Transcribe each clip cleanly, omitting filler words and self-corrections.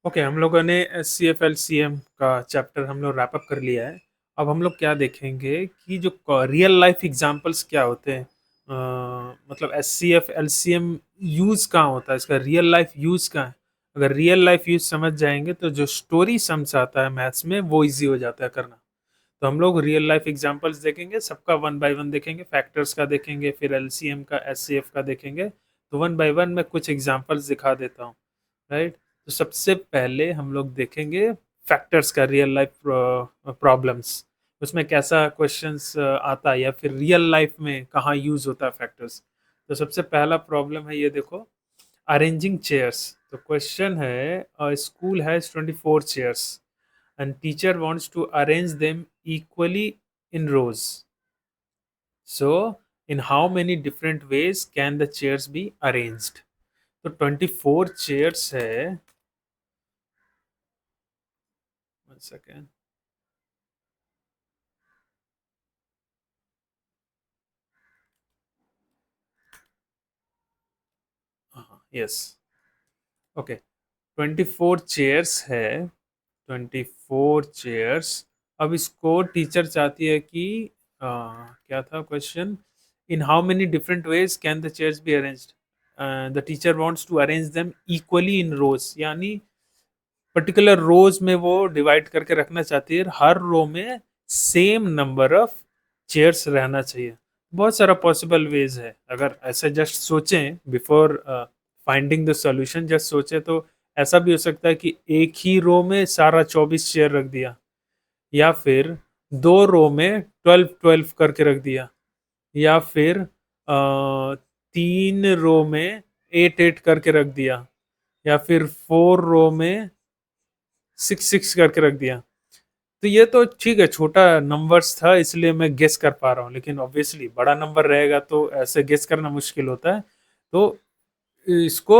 Okay, हम लोगों ने एचसीएफ एलसीएम का चैप्टर हम लोग रैप अप कर लिया है। अब हम लोग क्या देखेंगे कि जो रियल लाइफ एग्जांपल्स क्या होते हैं। मतलब एचसीएफ एलसीएम यूज कहाँ होता है, इसका रियल लाइफ यूज कहाँ है। अगर रियल लाइफ यूज समझ जाएंगे तो जो स्टोरी सम्स आता है मैथ्स में वो इजी हो जाता है करना। तो हम लोग रियल लाइफ एग्जांपल्स देखेंगे, सबका वन बाय वन देखेंगे, फैक्टर्स का देखेंगे, फिर एलसीएम का एचसीएफ का देखेंगे। तो वन बाय वन मैं कुछ एग्जांपल्स दिखा देता हूँ। राइट। तो सबसे पहले हम लोग देखेंगे फैक्टर्स का रियल लाइफ प्रॉब्लम्स, उसमें कैसा क्वेश्चंस आता है या फिर रियल लाइफ में कहाँ यूज होता है फैक्टर्स। तो सबसे पहला प्रॉब्लम है, ये देखो, अरेंजिंग चेयर्स। तो क्वेश्चन है, school has 24 chairs and teacher wants to arrange them equally in rows. So in how many different ways can the chairs be arranged. तो 24 चेयर्स है। One second. Yes. Okay, 24 chairs है। 24 chairs. अब इसको teacher चाहती है कि क्या था question, in how many different ways can the chairs be arranged. The teacher wants to arrange them equally in rows, यानी पर्टिकुलर रोज में वो डिवाइड करके रखना चाहती है, हर रो में सेम नंबर ऑफ चेयर्स रहना चाहिए। बहुत सारा पॉसिबल वेज है। अगर ऐसे जस्ट सोचें before finding the solution, just सोचें तो ऐसा भी हो सकता है कि एक ही रो में सारा 24 चेयर रख दिया, या फिर दो रो में 12 12 करके रख दिया, या फिर तीन रो में 8 8 करके रख दिया, या फिर 4 रो में 6 6 करके रख दिया। तो ये तो ठीक है, छोटा नंबर्स था इसलिए मैं गेस कर पा रहा हूँ, लेकिन ऑब्वियसली बड़ा नंबर रहेगा तो ऐसे गेस करना मुश्किल होता है। तो इसको,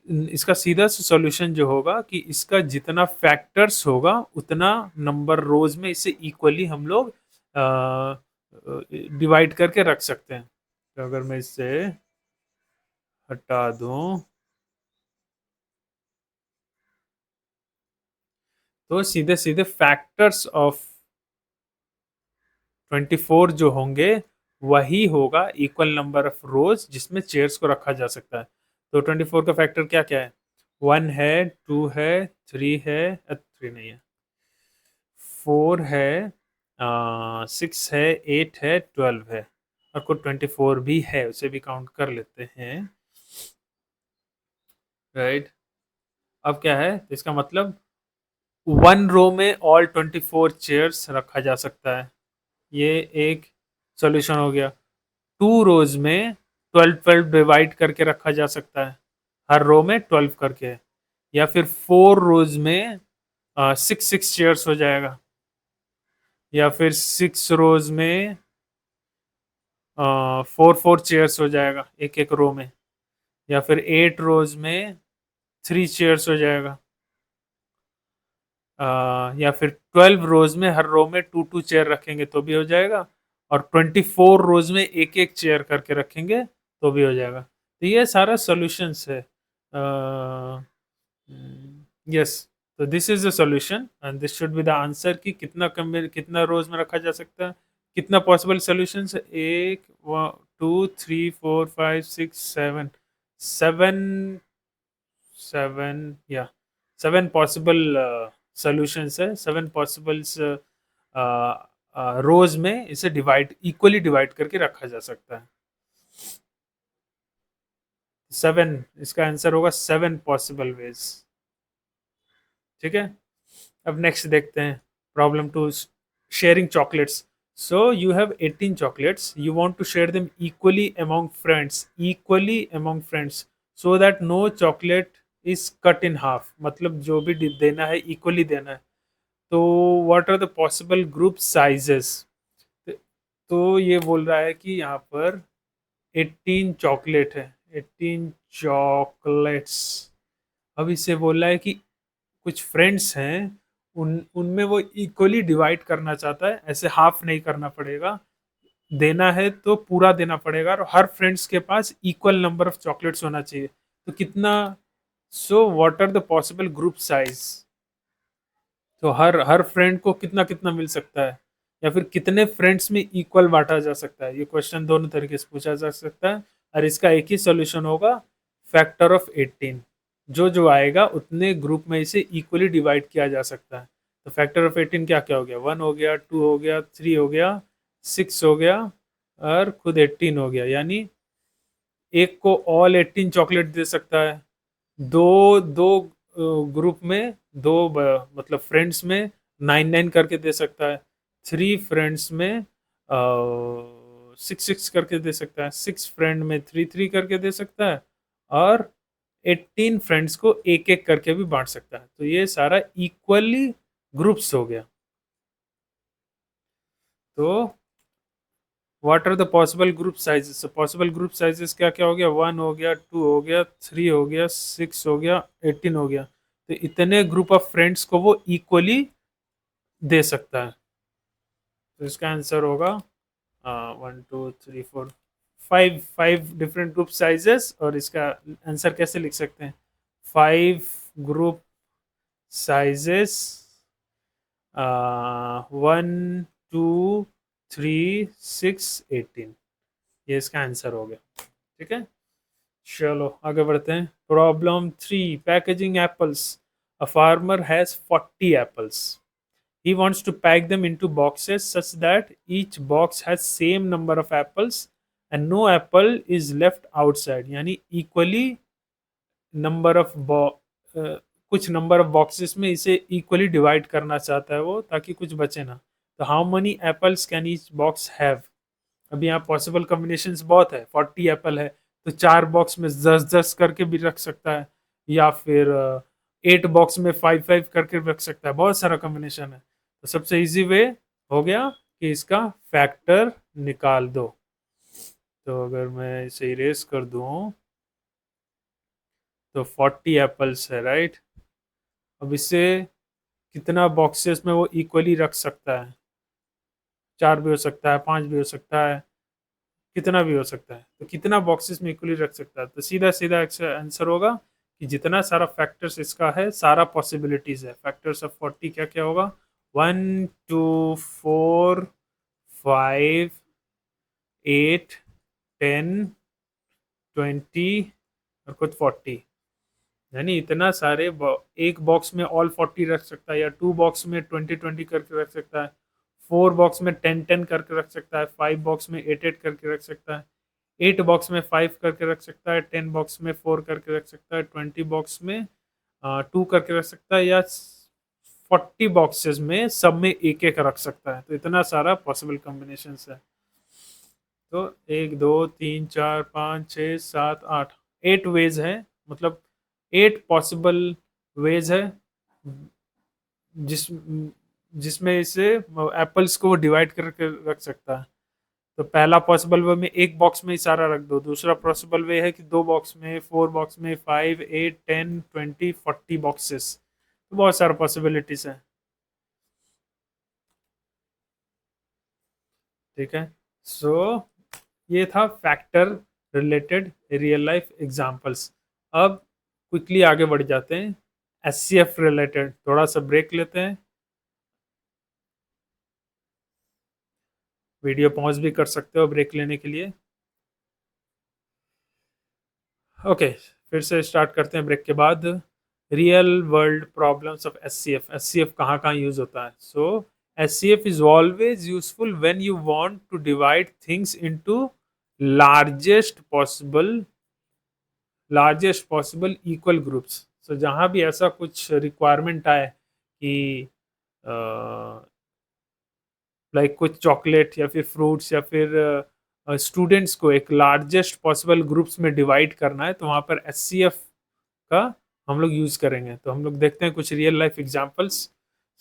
इसका सीधा सा सॉल्यूशन जो होगा कि इसका जितना फैक्टर्स होगा उतना नंबर रोज में इसे इक्वली हम लोग डिवाइड करके रख सकते हैं। तो अगर मैं इसे हटा दूं तो सीधे सीधे फैक्टर्स ऑफ 24 जो होंगे वही होगा इक्वल नंबर ऑफ रोज जिसमें चेयर्स को रखा जा सकता है। तो 24 का फैक्टर क्या क्या है, 1 है, 2 है, 3 है, 3 नहीं है, 4 है, 6 है, 8 है, 12 है, और कुछ 24 भी है, उसे भी काउंट कर लेते हैं। राइट। अब क्या है, तो इसका मतलब वन रो में ऑल 24 चेयर्स रखा जा सकता है, ये एक सॉल्यूशन हो गया। टू रोज में 12 12 डिवाइड करके रखा जा सकता है, हर रो में 12 करके। या फिर 4 रोज में 6 6 चेयर्स हो जाएगा, या फिर 6 रोज में 4 4 चेयर्स हो जाएगा एक एक रो में, या फिर 8 रोज में 3 चेयर्स हो जाएगा, या फिर 12 रोज में हर रो में 2 2 चेयर रखेंगे तो भी हो जाएगा, और 24 रोज में एक एक चेयर करके रखेंगे तो भी हो जाएगा। तो ये सारा सॉल्यूशंस है। यस। तो this is the solution and this should be the answer कि कितना कम कितना रोज में रखा जा सकता है। कितना पॉसिबल सॉल्यूशंस है, एक, 2 3 4 5 6 7, 7 7 या 7 पॉसिबल सॉल्यूशंस है, 7 पॉसिबल्स रोज में इसे डिवाइड इक्वली डिवाइड करके रखा जा सकता है। 7, इसका आंसर होगा 7 पॉसिबल वेज। ठीक है। अब नेक्स्ट देखते हैं, problem two, sharing chocolates. So you have 18 chocolates, you want to share them equally among friends so that no chocolate is cut in half, मतलब जो भी देना है इक्वली देना है। तो what are the possible group sizes. तो ये बोल रहा है कि यहाँ पर 18 चॉकलेट है, 18 चॉकलेट्स। अब इससे बोल रहा है कि कुछ फ्रेंड्स हैं, उन उनमें वो इक्वली डिवाइड करना चाहता है, ऐसे हाफ नहीं करना पड़ेगा, देना है तो पूरा देना पड़ेगा, और हर फ्रेंड्स के पास इक्वल नंबर ऑफ चॉकलेट्स होना चाहिए। तो कितना so what are the possible group size? तो हर हर फ्रेंड को कितना कितना मिल सकता है, या फिर कितने फ्रेंड्स में इक्वल बांटा जा सकता है? ये क्वेश्चन दोनों तरीके से पूछा जा सकता है, और इसका एक ही सोल्यूशन होगा, फैक्टर ऑफ 18। जो जो आएगा उतने ग्रुप में इसे इक्वली डिवाइड किया जा सकता है। तो फैक्टर ऑफ 18 क्या क्या हो गया? 1 हो गया, 2 हो गया, 3 हो गया, 6 हो गया, और खुद 18 हो गया। यानी एक को ऑल 18 चॉकलेट दे सकता है, दो दो ग्रुप में, मतलब फ्रेंड्स में 9 9 करके दे सकता है, 3 फ्रेंड्स में 6 6 करके दे सकता है, 6 फ्रेंड में 3 3 करके दे सकता है, और 18 फ्रेंड्स को एक एक करके भी बांट सकता है। तो ये सारा इक्वली ग्रुप्स हो गया। तो what are the possible group sizes? Possible group sizes क्या क्या हो गया? 1 हो गया, 2 हो गया, 3 हो गया, 6 हो गया, 18 हो गया। तो इतने ग्रुप ऑफ फ्रेंड्स को वो इक्वली दे सकता है। तो इसका आंसर होगा 1 2 3 4 फाइव, 5 डिफरेंट ग्रुप साइजेस। और इसका आंसर कैसे लिख सकते हैं? 5 ग्रुप साइजेस, 1 2 3 6 18। ये इसका आंसर हो गया। ठीक है, चलो आगे बढ़ते हैं। Problem 3, packaging apples. A farmer has 40 apples. He wants to pack them into boxes such that each box has same number of apples and no apple is left outside. यानी equally नंबर ऑफ कुछ number of boxes में इसे equally divide करना चाहता है वो, ताकि कुछ बचे ना। तो how many apples can each box have? अभी यहाँ पॉसिबल कॉम्बिनेशंस बहुत है। 40 एप्पल है तो 4 बॉक्स में 10 10 करके भी रख सकता है, या फिर 8 बॉक्स में 5 5 करके रख सकता है। बहुत सारा कॉम्बिनेशन है। तो सबसे इजी वे हो गया कि इसका फैक्टर निकाल दो। तो अगर मैं इसे इरेज कर दूं, तो 40 एप्पल्स है, राइट? अब इसे कितना बॉक्सेस में वो इक्वली रख सकता है? 4 भी हो सकता है, 5 भी हो सकता है, कितना भी हो सकता है। तो कितना बॉक्सेस में इक्वली रख सकता है? तो सीधा सीधा आंसर होगा कि जितना सारा फैक्टर्स इसका है, सारा पॉसिबिलिटीज है। फैक्टर्स ऑफ 40 क्या क्या होगा? 1 2 4 5 8 10 20 और कुछ 40। यानी इतना सारे एक बॉक्स में ऑल 40 रख सकता है, या 2 बॉक्स में 20 20 करके रख सकता है, 4 बॉक्स में 10 10 करके रख सकता है, 5 बॉक्स में 8 8 करके रख सकता है, 8 बॉक्स में 5 करके रख सकता है, 10 बॉक्स में 4 करके रख सकता है, 20 बॉक्स में 2 करके रख सकता है, या 40 बॉक्सेस में सब में एक एक रख सकता है। तो इतना सारा पॉसिबल कॉम्बिनेशन है। तो 1 2 3 4 5 6 7 8, 8 वेज है, मतलब 8 पॉसिबल वेज है जिस जिसमें इसे एप्पल्स को डिवाइड करके रख सकता है। तो पहला पॉसिबल वे में एक बॉक्स में ही सारा रख दो। दूसरा पॉसिबल वे है कि 2 बॉक्स में, 4 बॉक्स में, 5 8 10 20 40 बॉक्सेस। तो बहुत सारा पॉसिबिलिटीज है। ठीक है, सो ये था factor related real life examples. अब क्विकली आगे बढ़ जाते हैं एचसीएफ रिलेटेड। थोड़ा सा ब्रेक लेते हैं, वीडियो पॉज भी कर सकते हो ब्रेक लेने के लिए। ओके, फिर से स्टार्ट करते हैं ब्रेक के बाद। Real world problems of HCF. HCF कहाँ कहाँ यूज होता है? So HCF is always useful when you want to divide things into largest possible largest possible equal groups. So जहाँ भी ऐसा कुछ रिक्वायरमेंट आए कि लाइक कुछ चॉकलेट या फिर फ्रूट्स या फिर स्टूडेंट्स को एक लार्जेस्ट पॉसिबल ग्रुप्स में डिवाइड करना है, तो वहाँ पर एचसीएफ का हम लोग यूज़ करेंगे। तो हम लोग देखते हैं कुछ रियल लाइफ एग्जांपल्स।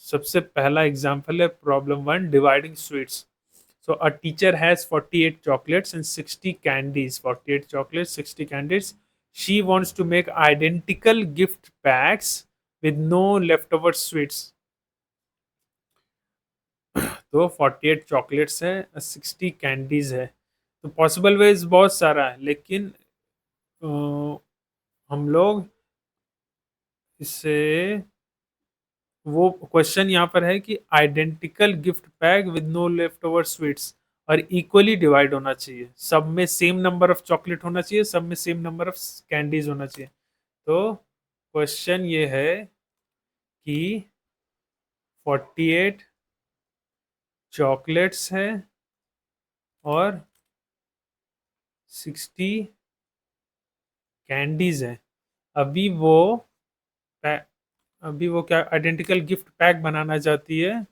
सबसे पहला एग्जांपल है problem 1, dividing sweets. So a teacher has 48 chocolates and 60 candies. 48 chocolates, 60 candies. She wants to make identical gift packs with no leftover sweets. तो 48 चॉकलेट्स है, 60 कैंडीज है। तो पॉसिबल वेज बहुत सारा है, लेकिन अ, हम लोग इससे वो क्वेश्चन यहाँ पर है कि identical gift pack with no left over sweets और इक्वली डिवाइड होना चाहिए, सब में सेम नंबर ऑफ चॉकलेट होना चाहिए, सब में सेम नंबर ऑफ कैंडीज होना चाहिए। तो क्वेश्चन ये है कि 48 चॉकलेट्स हैं और 60 कैंडीज हैं। अभी वो अभी वो क्या आइडेंटिकल गिफ्ट पैक बनाना चाहती है,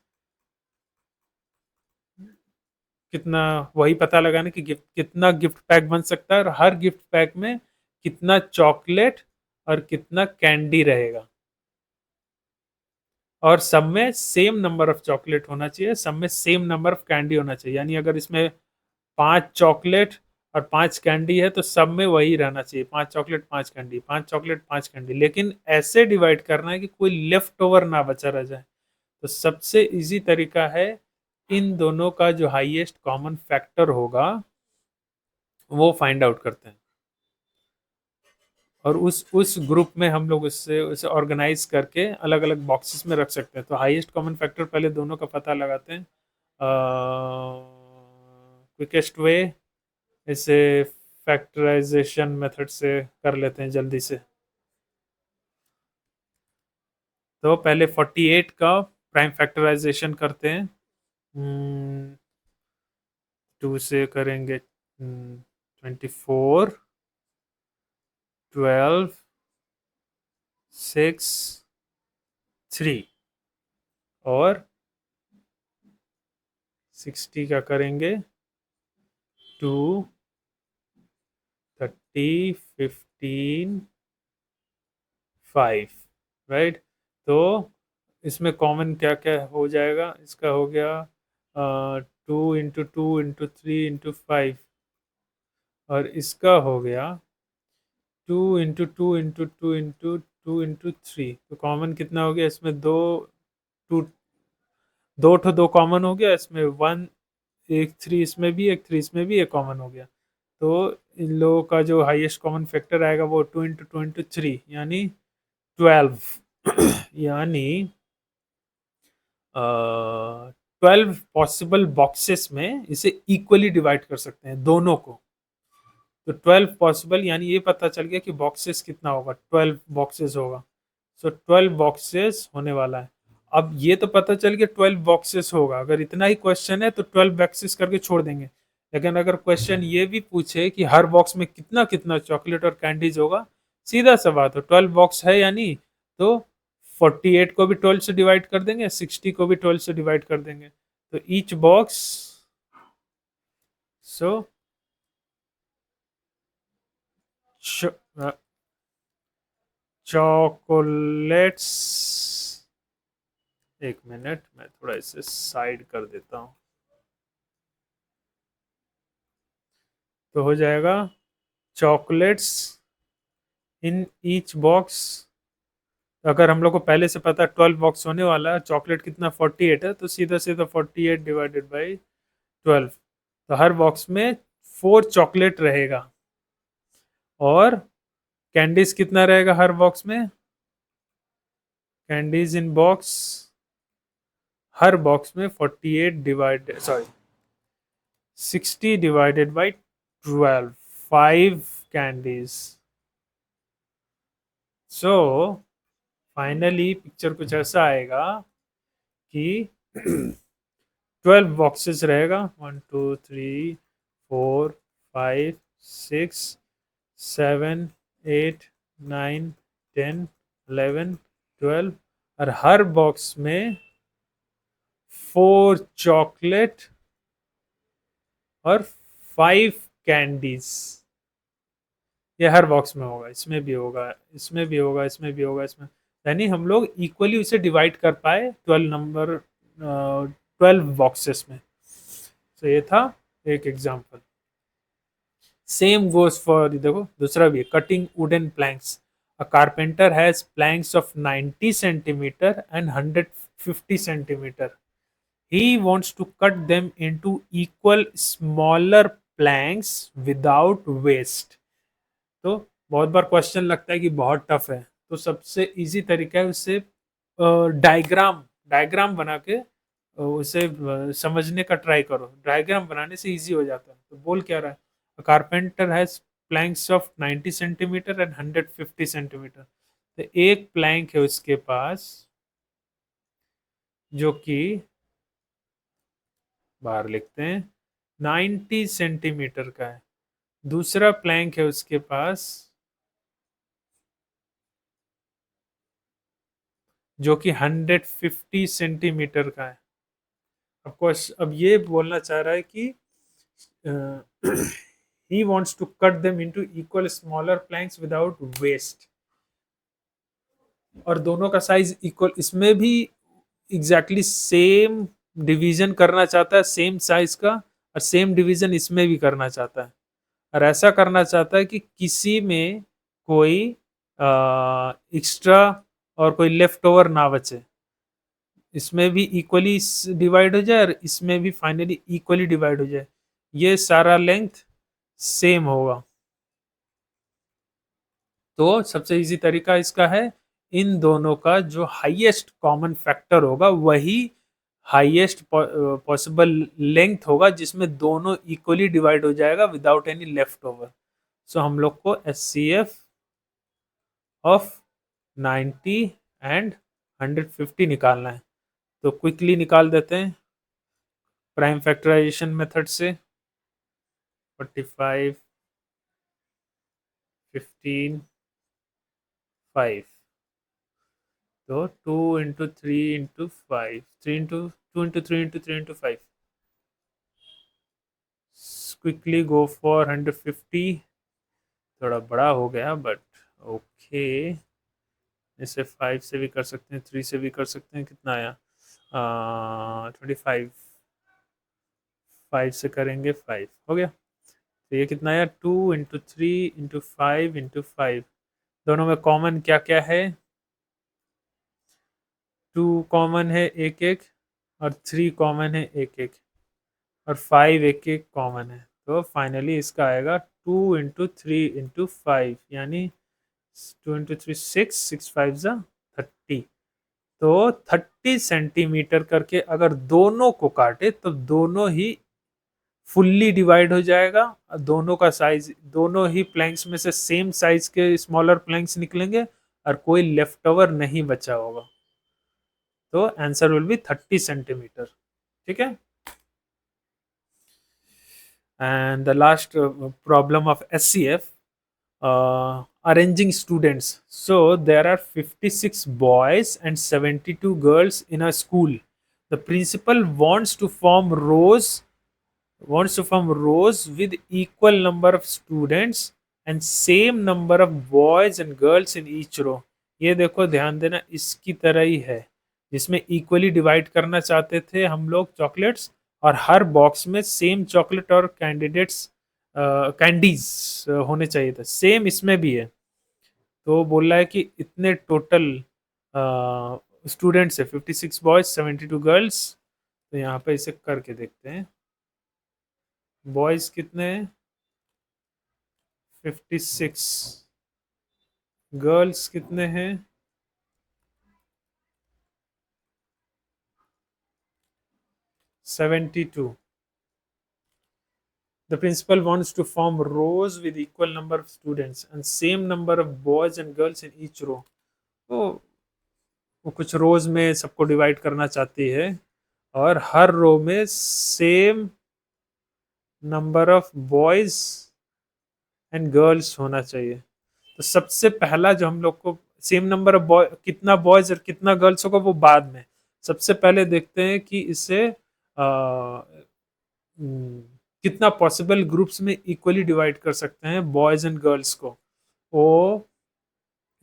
कितना, वही पता लगाना कि गिफ्ट कितना गिफ्ट पैक बन सकता है और हर गिफ्ट पैक में कितना चॉकलेट और कितना कैंडी रहेगा, और सब में सेम नंबर ऑफ चॉकलेट होना चाहिए, सब में सेम नंबर ऑफ कैंडी होना चाहिए। यानी अगर इसमें 5 चॉकलेट और 5 कैंडी है तो सब में वही रहना चाहिए, 5 चॉकलेट 5 कैंडी, 5 चॉकलेट 5 कैंडी, लेकिन ऐसे डिवाइड करना है कि कोई लेफ्ट ओवर ना बचा रह जाए। तो सबसे इजी तरीका है इन दोनों का जो हाईएस्ट कॉमन फैक्टर होगा वो फाइंड आउट करते हैं, और उस ग्रुप में हम लोग उससे उसे ऑर्गेनाइज करके अलग अलग बॉक्सेस में रख सकते हैं। तो हाईएस्ट कॉमन फैक्टर पहले दोनों का पता लगाते हैं। क्विकेस्ट वे इसे फैक्टराइजेशन मेथड से कर लेते हैं जल्दी से। तो पहले 48 का प्राइम फैक्टराइजेशन करते हैं। 2 से करेंगे 24, 12, 6, 3 और 60 का करेंगे 2, 30, 15, 5, राइट। तो इसमें कॉमन क्या क्या हो जाएगा, इसका हो गया 2 × 2 × 3 × 5, और इसका हो गया 2 × 2 × 2 × 2 × 3। तो कॉमन कितना हो गया इसमें, टू दो ठो, दो कॉमन हो गया इसमें, वन, एक 3 इसमें भी, एक 3 इसमें भी, एक कॉमन हो गया। तो इन लोगों का जो हाईएस्ट कॉमन फैक्टर आएगा वो 2 × 2 × 3 यानी 12 यानी 12 पॉसिबल बॉक्सेस में इसे इक्वली डिवाइड कर सकते हैं दोनों को। तो 12 पॉसिबल यानी ये पता चल गया कि बॉक्सेस कितना होगा, 12 बॉक्सेस होगा। सो 12 बॉक्सेस होने वाला है। अब ये तो पता चल गया 12 बॉक्सेस होगा, अगर इतना ही क्वेश्चन है तो 12 बॉक्सेस करके छोड़ देंगे। लेकिन अगर क्वेश्चन ये भी पूछे कि हर बॉक्स में कितना कितना चॉकलेट और कैंडीज होगा, सीधा सा बात हो, 12 बॉक्स है या नहीं, तो 48 को भी 12 से डिवाइड कर देंगे, 60 को भी 12 से डिवाइड कर देंगे। तो ईच बॉक्स, सो चॉकलेट्स, एक मिनट मैं थोड़ा इसे साइड कर देता हूँ, तो हो जाएगा चॉकलेट्स इन ईच बॉक्स। अगर हम लोग को पहले से पता 12 बॉक्स होने वाला है, चॉकलेट कितना 48 है, तो सीधा सीधा 48 डिवाइडेड बाई 12, तो हर बॉक्स में 4 चॉकलेट रहेगा। और कैंडीज कितना रहेगा हर बॉक्स में, कैंडीज इन बॉक्स, हर बॉक्स में 48 divide, sorry 60 divided by 12, 5 candies. So finally picture कुछ ऐसा आएगा कि 12 बॉक्सेस रहेगा, 1 2 3 4 5 6 7 8 9 10 11 12, और हर बॉक्स में 4 चॉकलेट और 5 कैंडीज। ये हर बॉक्स में होगा, इसमें भी होगा, इसमें भी होगा, इसमें भी होगा, इसमें, यानी हम लोग इक्वली उसे डिवाइड कर पाए 12 बॉक्सेस में। तो ये था एक एग्जांपल। सेम गोज फॉर, देखो दूसरा भी है, cutting wooden planks. A carpenter has planks of 90 centimetre and 150 centimetre. He wants to cut them into equal smaller planks without waste. तो बहुत बार क्वेश्चन लगता है कि बहुत टफ है, तो सबसे इजी तरीका है उससे डायग्राम डायग्राम बना के उसे समझने का ट्राई करो। डायग्राम बनाने से इजी हो जाता है। तो बोल क्या रहा है, carpenter has planks of 90 centimetre and 150 centimetre. तो एक प्लैंक है उसके पास जो कि बाहर लिखते हैं 90 सेंटीमीटर का है। दूसरा प्लैंक है उसके पास जो कि 150 सेंटीमीटर का है। ऑफकोर्स अब ये बोलना चाह रहा है कि he wants to cut them into equal smaller planks without waste। और दोनों का साइज इक्वल, इसमें भी एग्जैक्टली सेम डिवीजन करना चाहता है, सेम साइज का, और सेम डिवीजन इसमें भी करना चाहता है। और ऐसा करना चाहता है कि किसी में कोई एक्स्ट्रा और कोई लेफ्ट ओवर ना बचे, इसमें भी इक्वली डिवाइड हो जाए और इसमें भी फाइनली इक्वली डिवाइड हो जाए, ये सारा लेंथ सेम होगा। तो सबसे इजी तरीका इसका है, इन दोनों का जो हाईएस्ट कॉमन फैक्टर होगा वही हाईएस्ट पॉसिबल लेंथ होगा जिसमें दोनों इक्वली डिवाइड हो जाएगा विदाउट एनी लेफ्ट ओवर। सो हम लोग को HCF ऑफ 90 एंड 150 निकालना है। तो क्विकली निकाल देते हैं प्राइम फैक्टराइजेशन मेथड से। 45, 15, 5। तो 2 into 3 into 5, 3 into 2 into 3 into 3 into 5। Quickly go for 150। थोड़ा बड़ा हो गया बट ओके। इसे 5 से भी कर सकते हैं, 3 से भी कर सकते हैं। कितना आया? 25। 5 से करेंगे, 5 हो गया। तो ये कितना आया? 2 इंटू 3 इंटू 5 इंटू 5। दोनों में कॉमन क्या क्या है? 2 कॉमन है एक एक, और 3 कॉमन है एक एक, और 5 एक एक कॉमन है। तो फाइनली इसका आएगा 2 इंटू 3 इंटू 5, यानी 2 इंटू 3 6, 6 5 जा 30। तो 30 सेंटीमीटर करके अगर दोनों को काटे तो दोनों ही फुल्ली डिवाइड हो जाएगा। दोनों का साइज, दोनों ही प्लैंक्स में से सेम साइज के स्मॉलर प्लैंक्स निकलेंगे और कोई लेफ्ट ओवर नहीं बचा होगा। तो आंसर विल बी 30 सेंटीमीटर। ठीक है। And the last problem of SCF, arranging students. So there are 56 boys and 72 girls in a school. The principal wants to form rows with equal number of students and same number of boys and girls in each row। ये देखो ध्यान देना, इसकी तरह ही है जिसमें equally divide करना चाहते थे हम लोग चॉकलेट्स, और हर बॉक्स में सेम चॉकलेट और कैंडीज होने चाहिए था। सेम इसमें भी है। तो बोल रहा है कि इतने टोटल स्टूडेंट्स है 56 बॉयज 72 गर्ल्स। तो यहाँ पे इसे करके देखते हैं। बॉयज कितने हैं? 56। गर्ल्स कितने हैं? 72। The principal wants to form rows with equal number of students and same number of boys and girls in each row। तो वो कुछ रोज में सबको डिवाइड करना चाहती है और हर रो में same number of boys and girls होना चाहिए। तो सबसे पहला जो हम लोग को सेम नंबर ऑफ बॉय, कितना बॉयज और कितना गर्ल्स होगा वो बाद में। सबसे पहले देखते हैं कि इसे कितना पॉसिबल ग्रुप्स में इक्वली डिवाइड कर सकते हैं बॉयज एंड गर्ल्स को। वो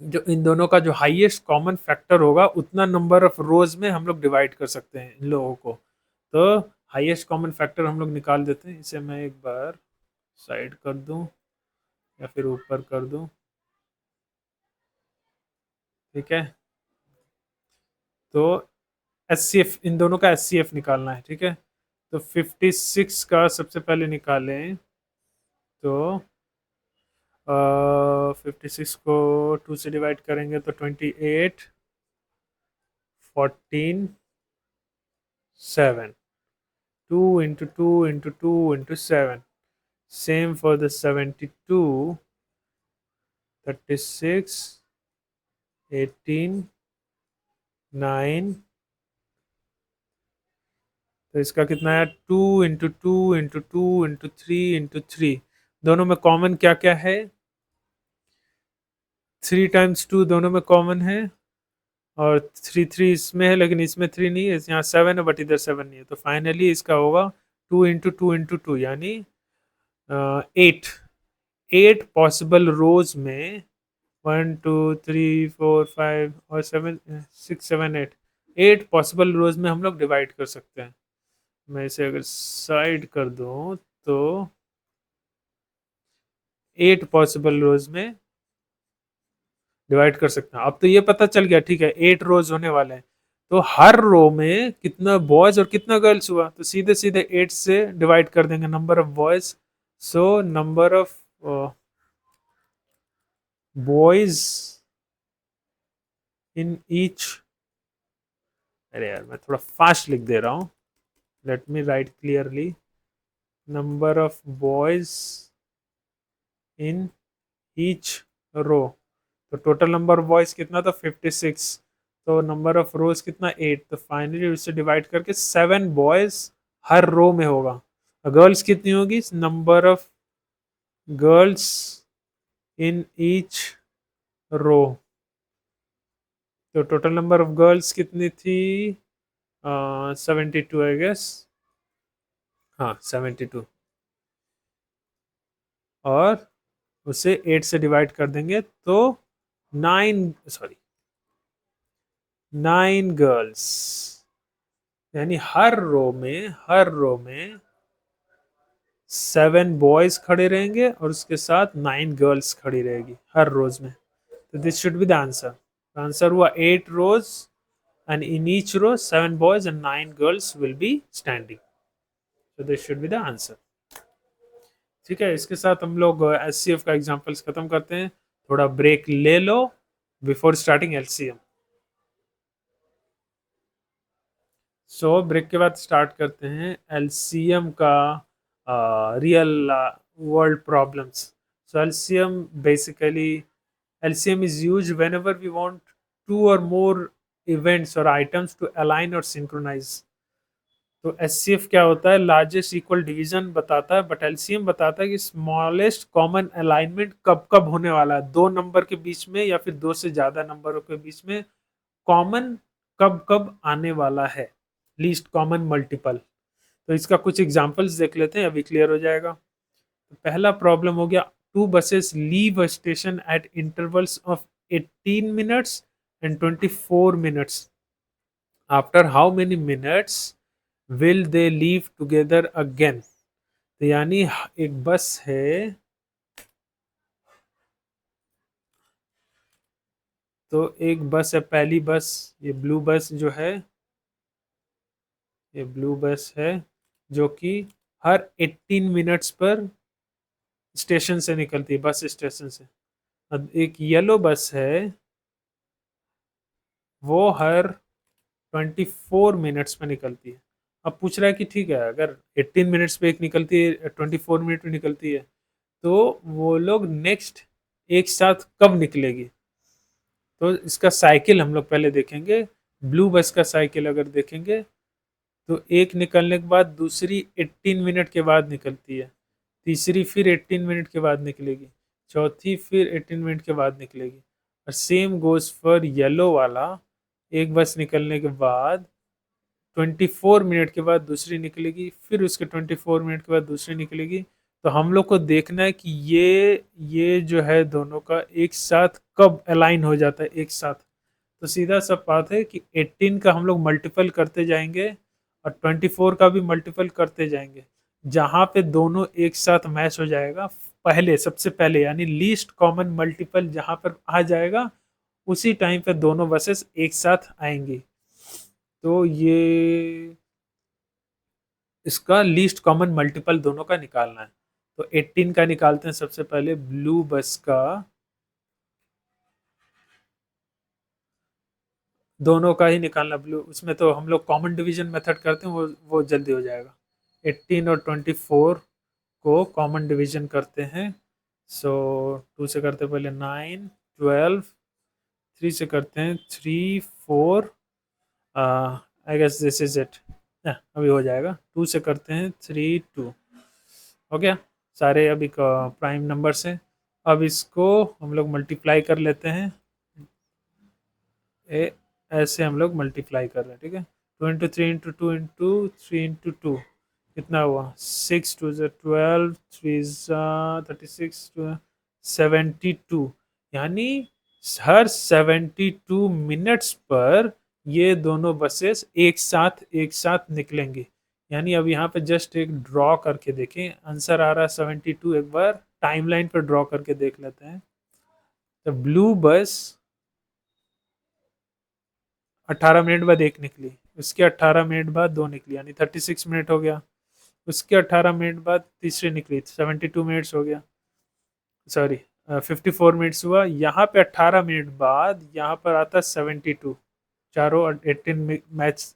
जो इन दोनों का जो हाईएस्ट कॉमन फैक्टर होगा उतना नंबर ऑफ रोज में हम लोग डिवाइड कर सकते हैं इन लोगों को। तो हाईएस्ट कॉमन फैक्टर हम लोग निकाल देते हैं। इसे मैं एक बार साइड कर दूं या फिर ऊपर कर दूं। ठीक है। तो HCF, इन दोनों का HCF निकालना है। ठीक है। तो 56 का सबसे पहले निकालें। तो 56 को 2 से डिवाइड करेंगे तो 28, 14, 7, 2 into 2 into 2 into 7. Same for the 72, 36, 18, 9. तो इसका कितना है? 2 इंटू 2 इंटू 2 इंटू 3 इंटू 3. दोनों में कॉमन क्या क्या है? 3 टाइम्स 2 दोनों में कॉमन है, और 3 इसमें है, लेकिन इसमें 3 नहीं है, यहाँ 7 है बट इधर 7 नहीं है. तो फाइनली इसका होगा 2 इंटू 2 इंटू 2 यानी 8. 8 पॉसिबल रोज में 1 2 3 4 5 और 7 6 7 8, 8 पॉसिबल रोज में हम लोग डिवाइड कर सकते हैं. मैं इसे अगर साइड कर दूं तो 8 पॉसिबल रोज में डिवाइड कर सकते हैं. अब तो ये पता चल गया, ठीक है, 8 रोज होने वाले हैं, तो हर रो में कितना बॉयज और कितना गर्ल्स हुआ, तो सीधे सीधे 8 से डिवाइड कर देंगे number of boys. So number of boys in each, अरे यार मैं थोड़ा फास्ट लिख दे रहा हूँ, let me write clearly. Number of boys in each row, तो टोटल नंबर ऑफ बॉयज कितना था? 56. तो नंबर ऑफ रोज कितना? 8. तो फाइनली उससे डिवाइड करके 7 बॉयज हर रो में होगा. गर्ल्स कितनी होगी? Number of girls in each row, तो टोटल नंबर ऑफ गर्ल्स कितनी थी? 72 आई गेस. हाँ 72, और उसे 8 से डिवाइड कर देंगे तो 9 गर्ल्स, यानी हर रो में 7 बॉयज खड़े रहेंगे और उसके साथ 9 गर्ल्स खड़ी रहेगी हर रोज में. तो this should be the answer. Answer हुआ 8 rows, and in each row 7 boys and 9 girls will be standing. तो this should be the answer. ठीक है, इसके साथ हम लोग एचसीएफ का एग्जांपल्स खत्म करते हैं. थोड़ा ब्रेक ले लो before starting LCM. So break के बाद स्टार्ट करते हैं एलसीएम का real world problems. So LCM basically, LCM is used whenever we want 2 or more events or items to align or synchronize. तो एचसीएफ क्या होता है? लार्जेस्ट इक्वल डिवीजन बताता है, बट एलसीएम बताता है कि स्मॉलेस्ट कॉमन अलाइनमेंट कब कब होने वाला है, दो नंबर के बीच में या फिर दो से ज्यादा नंबरों के बीच में कॉमन कब कब आने वाला है, लीस्ट कॉमन मल्टीपल. तो इसका कुछ एग्जांपल्स देख लेते हैं, अभी क्लियर हो जाएगा. तो पहला प्रॉब्लम हो गया, 2 buses leave a station at intervals of 18 minutes and 24 minutes. After how many minutes will they leave together again? तो यानी एक बस है, तो एक बस है, पहली बस, ये ब्लू बस जो है, ये ब्लू बस है जो कि हर 18 मिनट्स पर स्टेशन से निकलती है, बस स्टेशन से. अब एक येलो बस है, वो हर 24 मिनट्स में निकलती है. अब पूछ रहा है कि ठीक है, अगर 18 मिनट्स पे एक निकलती है, 24 मिनट में निकलती है, तो वो लोग नेक्स्ट एक साथ कब निकलेगी? तो इसका साइकिल हम लोग पहले देखेंगे. ब्लू बस का साइकिल अगर देखेंगे तो एक निकलने के बाद दूसरी 18 मिनट के बाद निकलती है, तीसरी फिर 18 मिनट के बाद निकलेगी, चौथी फिर 18 मिनट के बाद निकलेगी. और सेम गोज फॉर येलो वाला, एक बस निकलने के बाद 24 मिनट के बाद दूसरी निकलेगी, फिर उसके 24 मिनट के बाद दूसरी निकलेगी. तो हम लोग को देखना है कि ये जो है दोनों का एक साथ कब अलाइन हो जाता है एक साथ. तो सीधा सा बात है कि 18 का हम लोग मल्टीपल करते जाएंगे और 24 का भी मल्टीपल करते जाएंगे. जहाँ पे दोनों एक साथ मैच हो जाएगा पहले, सबसे पहले, यानी लीस्ट कॉमन मल्टीपल जहाँ पर आ जाएगा, उसी टाइम पे दोनों बसेस एक साथ आएंगी. तो ये इसका लीस्ट कॉमन मल्टीपल दोनों का निकालना है. तो 18 का निकालते हैं सबसे पहले, ब्लू बस का दोनों का ही निकालना। ब्लू उसमें तो हम लोग कॉमन डिवीजन मेथड करते हैं, वो जल्दी हो जाएगा। 18 और 24 को कॉमन डिवीजन करते हैं। सो 2 से करते हैं पहले 9, 12, 3 से करते हैं 3, 4, I guess this is it. अभी हो जाएगा। 2 से करते हैं 3, 2, हो गया। सारे अभी प्राइम नंबर्स हैं। अब इसको हम लोग मल्टीप्लाई कर लेते हैं। ऐसे हम लोग मल्टीप्लाई कर रहे हैं, ठीक है। 2 इंटू 3 इंटू 2 इंटू 3 इंटू 2 कितना हुआ? 6 2 12, 3 36, 72। यानी हर 72 मिनट्स पर ये दोनों बसेस एक साथ निकलेंगी। यानी अब यहाँ पे जस्ट एक ड्रॉ करके देखें, आंसर आ रहा है 72। एक बार टाइमलाइन पर ड्रॉ करके देख लेते हैं। तो ब्लू बस 18 मिनट बाद एक निकली, उसके 18 मिनट बाद दो निकली, यानी 36 मिनट हो गया। उसके 18 मिनट बाद तीसरी निकली, 72 मिनट्स हो गया, सॉरी 54 मिनट्स हुआ। यहाँ पे 18 मिनट बाद यहाँ पर आता है 72, चारों 18 मैच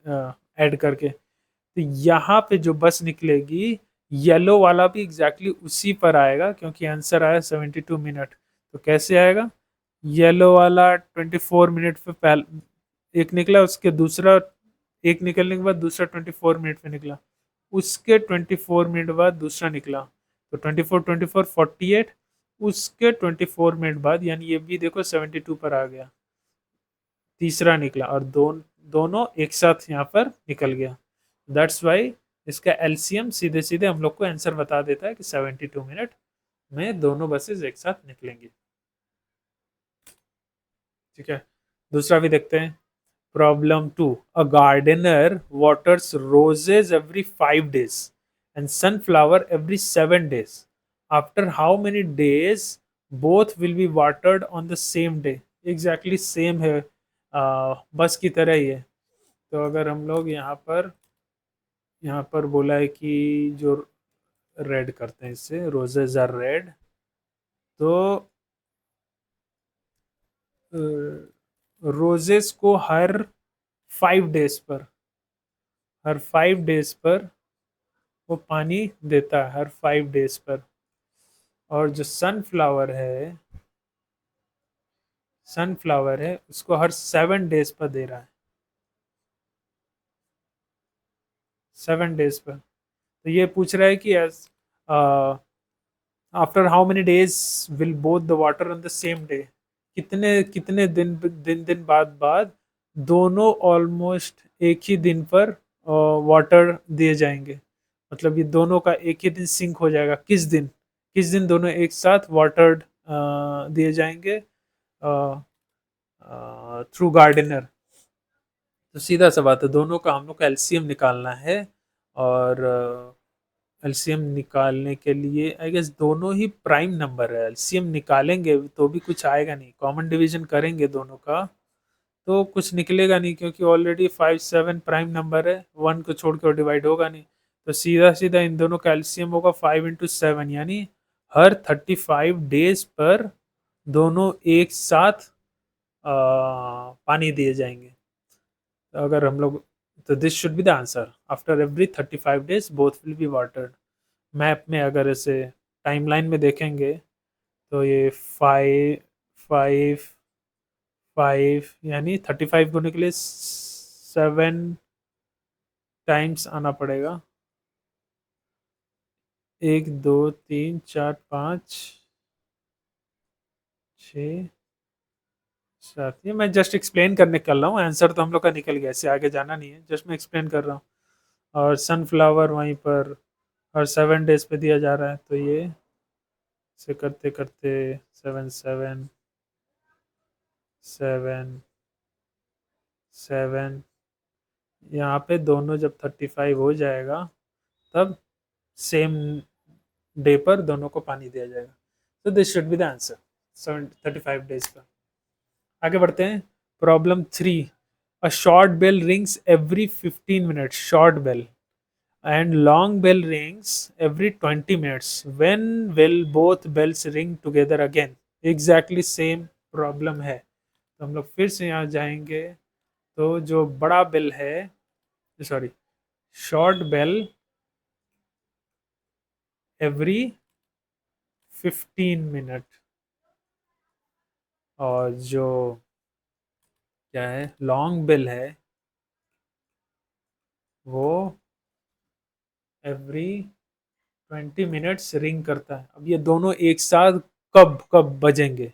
ऐड करके। तो यहाँ पे जो बस निकलेगी, येलो वाला भी एग्जैक्टली उसी पर आएगा, क्योंकि आंसर आया 72 मिनट। तो कैसे आएगा? येलो वाला 24 मिनट पे पहले एक निकला, उसके दूसरा एक निकलने के बाद दूसरा 24 मिनट पे निकला, उसके 24 मिनट बाद दूसरा निकला, तो 24 24 48, उसके 24 मिनट बाद, यानी ये भी देखो 72 पर आ गया, तीसरा निकला, और दोनों एक साथ यहाँ पर निकल गया। दैट्स वाई इसका एलसीएम सीधे सीधे हम लोग को आंसर बता देता है कि 72 मिनट में दोनों बसेस एक साथ निकलेंगी। ठीक है, दूसरा भी देखते हैं। Problem 2, a gardener waters roses every 5 days and sunflower every 7 days. After how many days both will be watered on the same day? Exactly same है, बस की तरह ही है। तो अगर हम लोग यहाँ पर बोला है कि जो रेड करते हैं, इससे रोजेज आर रेड, तो रोजेस को हर 5 डेज पर वो पानी देता है, हर 5 डेज पर। और जो सनफ्लावर है उसको हर 7 डेज पर दे रहा है, 7 डेज पर। तो ये पूछ रहा है कि after how many days will both the water on the same day, कितने कितने दिन बाद दोनों ऑलमोस्ट एक ही दिन पर वाटर दिए जाएंगे। मतलब ये दोनों का एक ही दिन सिंक हो जाएगा, किस दिन दोनों एक साथ वाटर दिए जाएंगे थ्रू गार्डनर। तो सीधा सा बात है, दोनों का हम लोग का एलसीएम निकालना है। और एलसीएम निकालने के लिए आई गेस दोनों ही प्राइम नंबर है, एलसीएम निकालेंगे तो भी कुछ आएगा नहीं, कॉमन डिवीजन करेंगे दोनों का तो कुछ निकलेगा नहीं, क्योंकि ऑलरेडी 5 7 प्राइम नंबर है, 1 को छोड़ कर डिवाइड होगा नहीं। तो सीधा सीधा इन दोनों का एलसीएम होगा 5 इंटू 7, यानी हर 35 डेज पर दोनों एक साथ पानी दिए जाएंगे। तो अगर हम लोग, तो this should be the answer, after every 35 days both will be watered. Map में अगर ऐसे टाइमलाइन में देखेंगे तो ये 5 5 5, यानी 35 होने के लिए 7 टाइम्स आना पड़ेगा, 1 2 3 4 5 6 7। ये मैं जस्ट एक्सप्लेन करने कर रहा हूँ, आंसर तो हम लोग का निकल गया, इससे आगे जाना नहीं है, जस्ट मैं एक्सप्लेन कर रहा हूँ। और सनफ्लावर वहीं पर हर 7 डेज पे दिया जा रहा है, तो ये से करते करते 7 7 7 7, यहाँ पे दोनों जब 35 हो जाएगा तब सेम डे पर दोनों को पानी दिया जाएगा। तो this should be the answer, 35 days पर। आगे बढ़ते हैं। Problem 3, a short bell rings every 15 minute, short bell and long bell rings every 20 minutes. When will both bells ring together again? Exactly same problem है, तो हम लोग फिर से यहाँ जाएंगे। तो जो बड़ा बेल है, sorry, short bell every 15 minute, और जो क्या है लॉन्ग बेल है वो एवरी 20 मिनट्स रिंग करता है। अब ये दोनों एक साथ कब कब बजेंगे?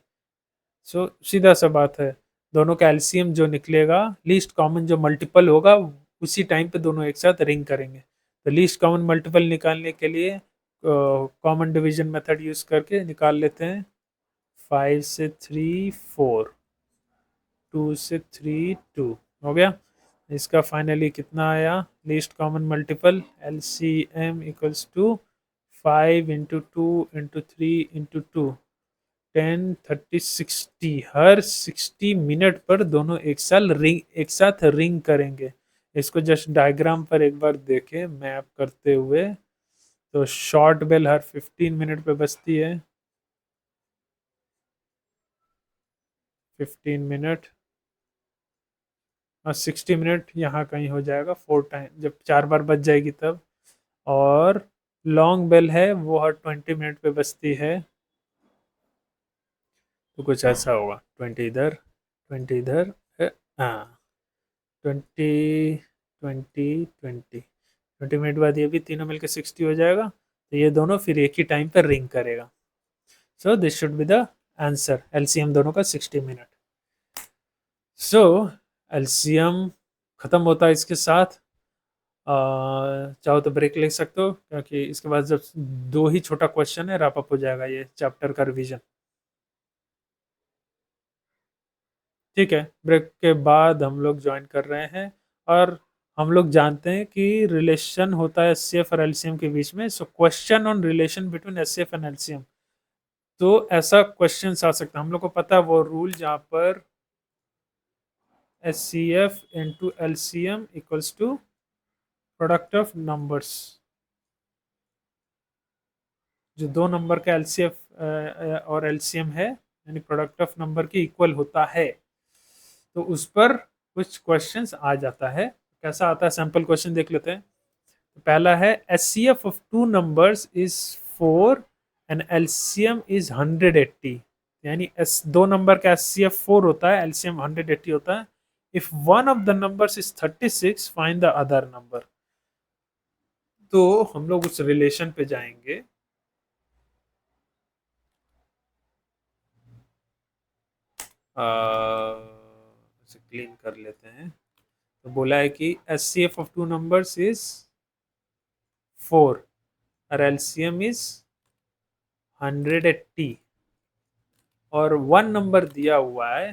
सीधा सा बात है, दोनों का एलसीएम जो निकलेगा, लीस्ट कॉमन जो मल्टीपल होगा, उसी टाइम पे दोनों एक साथ रिंग करेंगे। तो लीस्ट कॉमन मल्टीपल निकालने के लिए कॉमन डिवीजन मेथड यूज करके निकाल लेते हैं। 5 से 3 4, 2 से 3 2, हो गया। इसका फाइनली कितना आया? Least common multiple L C M equals to 5 × 2 × 3 × 2, 10 30 60। Her 60 minute पर दोनों एक साथ रिंग करेंगे। इसको जस्ट डायग्राम पर एक बार देखें मैप करते हुए। तो शॉर्ट बेल हर 15 मिनट पे बजती है, 15 मिनट, और 60 मिनट यहाँ कहीं हो जाएगा 4 टाइम, जब 4 बार बज जाएगी तब। और लॉन्ग बेल है वो हर 20 मिनट पे बजती है, तो कुछ ऐसा होगा, 20 इधर, 20 इधर, हाँ, 20 20 20 बाद ये भी तीनों मिलकर 60 हो जाएगा। तो ये दोनों फिर एक ही टाइम पर रिंग करेगा। So this should be the answer, LCM दोनों का 60 मिनट। सो एलसीएम खत्म होता है इसके साथ। चाहो तो ब्रेक ले सकते हो, क्योंकि इसके बाद जब दो ही छोटा क्वेश्चन है, रैप अप हो जाएगा ये चैप्टर का रिवीजन। ठीक है, ब्रेक के बाद हम लोग ज्वाइन कर रहे हैं। और हम लोग जानते हैं कि रिलेशन होता है एचसीएफ और एलसीएम के बीच में। So question on relation between HCF and LCM, तो ऐसा क्वेश्चन आ सकता है। हम लोग को पता है वो रूल जहाँ पर HCF into LCM equals to product of numbers. जो दो नंबर का एलसीएफ और एलसीएम है, यानी प्रोडक्ट ऑफ नंबर के इक्वल होता है, तो उस पर कुछ क्वेश्चंस आ जाता है। कैसा आता है सैंपल क्वेश्चन देख लेते हैं। तो पहला है HCF of two numbers is 4 and LCM is 180। यानी एस दो नंबर का एचसीएफ 4 होता है, एलसीएम 180 होता है। If one of the numbers is 36, find the other number. तो हम लोग उस रिलेशन पे जाएंगे। इसे क्लीन कर लेते हैं। तो बोला है कि HCF of two numbers is 4 और एलसीएम इज 180, और वन नंबर दिया हुआ है,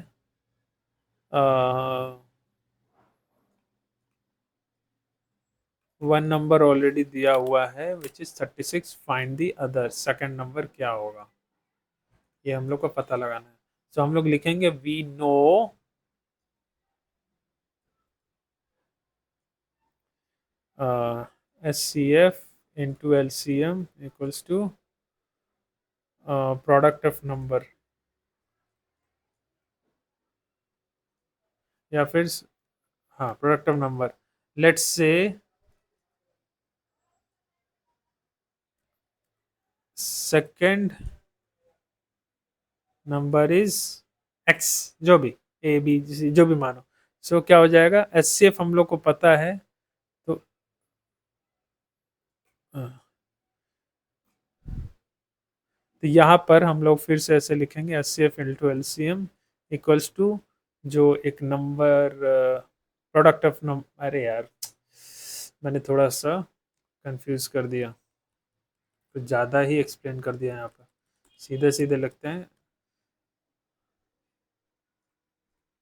वन नंबर ऑलरेडी दिया हुआ है which is 36। Find the other, second number क्या होगा, ये हम लोग को पता लगाना है। तो हम लोग लिखेंगे we know H C F into L C M equals to product of number, या फिर हाँ product of number. Let's say second number is X, जो भी ए बी जो भी मानो। सो क्या हो जाएगा, एच सी एफ हम लोग को पता है। तो तो यहाँ पर हम लोग फिर से ऐसे लिखेंगे H C F into L C M equals to जो एक नंबर प्रोडक्ट ऑफ नंबर, अरे यार मैंने थोड़ा सा कंफ्यूज कर दिया, कुछ ज़्यादा ही एक्सप्लेन कर दिया यहाँ पर। सीधे सीधे लगते हैं,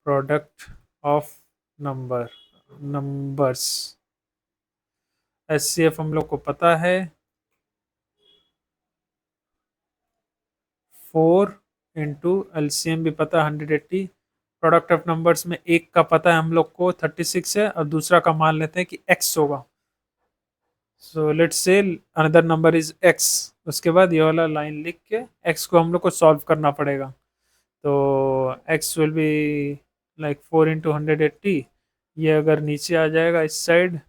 product of number, numbers. H C F हम लोग को पता है 4 इंटू एलसीएम भी पता है 180। प्रोडक्ट ऑफ नंबर्स में एक का पता है हम लोग को 36 है, और दूसरा का मान लेते हैं कि x होगा। So let's say another number is x, उसके बाद ये वाला लाइन लिख के x को हम लोग को सॉल्व करना पड़ेगा। तो x विल बी लाइक 4 × 180, ये अगर नीचे आ जाएगा इस साइड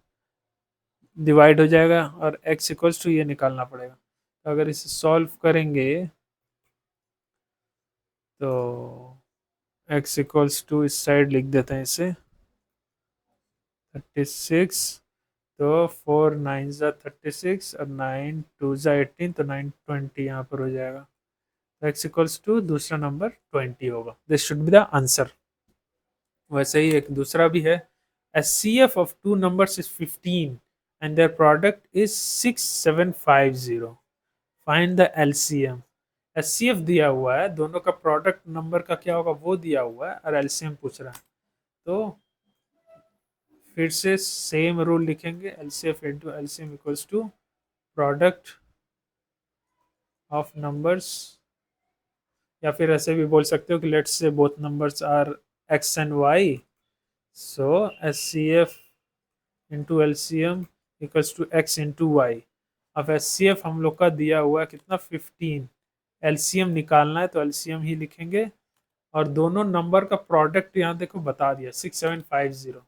डिवाइड हो जाएगा और x इक्वल्स टू ये निकालना पड़ेगा। तो अगर इसे सॉल्व करेंगे तो x इक्वल्स टू इस साइड लिख देते हैं इसे 36, तो 4 9 ज़ा 36 और 9 2 ज़ा 18, तो 920 यहाँ पर हो जाएगा। तो x इक्वल्स टू दूसरा नंबर 20 होगा। This should be the answer. वैसे ही एक दूसरा भी है, SCF of two numbers is 15 and their product is 6750, find the LCM। SCF दिया हुआ है, दोनों का प्रोडक्ट नंबर का क्या होगा वो दिया हुआ है और LCM पूछ रहा है। तो फिर से सेम रूल लिखेंगे, LCF into LCM equals to product of numbers, या फिर ऐसे भी बोल सकते हो कि let's say both numbers are x and y, so SCF into LCM equals to x into y। अब SCF हम लोग का दिया हुआ है कितना 15, LCM निकालना है तो LCM ही लिखेंगे और दोनों नंबर का प्रोडक्ट यहाँ देखो बता दिया 6750,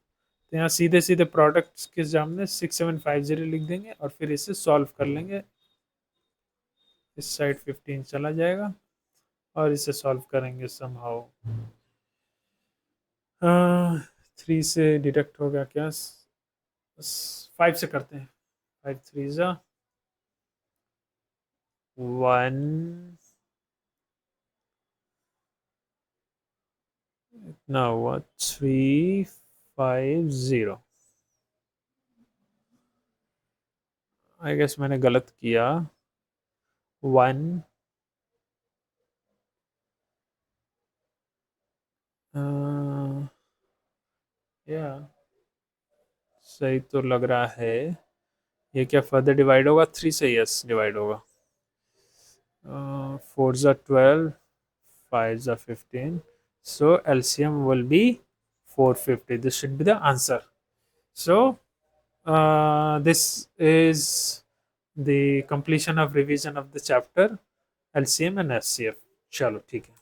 तो यहाँ सीधे सीधे प्रोडक्ट के सामने 6750 लिख देंगे और फिर इसे सॉल्व कर लेंगे। इस साइड 15 चला जाएगा और इसे सॉल्व करेंगे समहाउ। 3 से डिडक्ट हो गया क्या, 5 से करते हैं, 5 3 ज़ा 1, इतना हुआ 350। आई गेस मैंने गलत किया, 1 या सही तो लग रहा है। ये क्या फर्दर डिवाइड होगा 3 से? यस डिवाइड होगा। 4 ज़ा 12, 5 ज़ा 15, so LCM will be 450. This should be the answer. So this is the completion of revision of the chapter LCM and SCF. चलो ठीक है।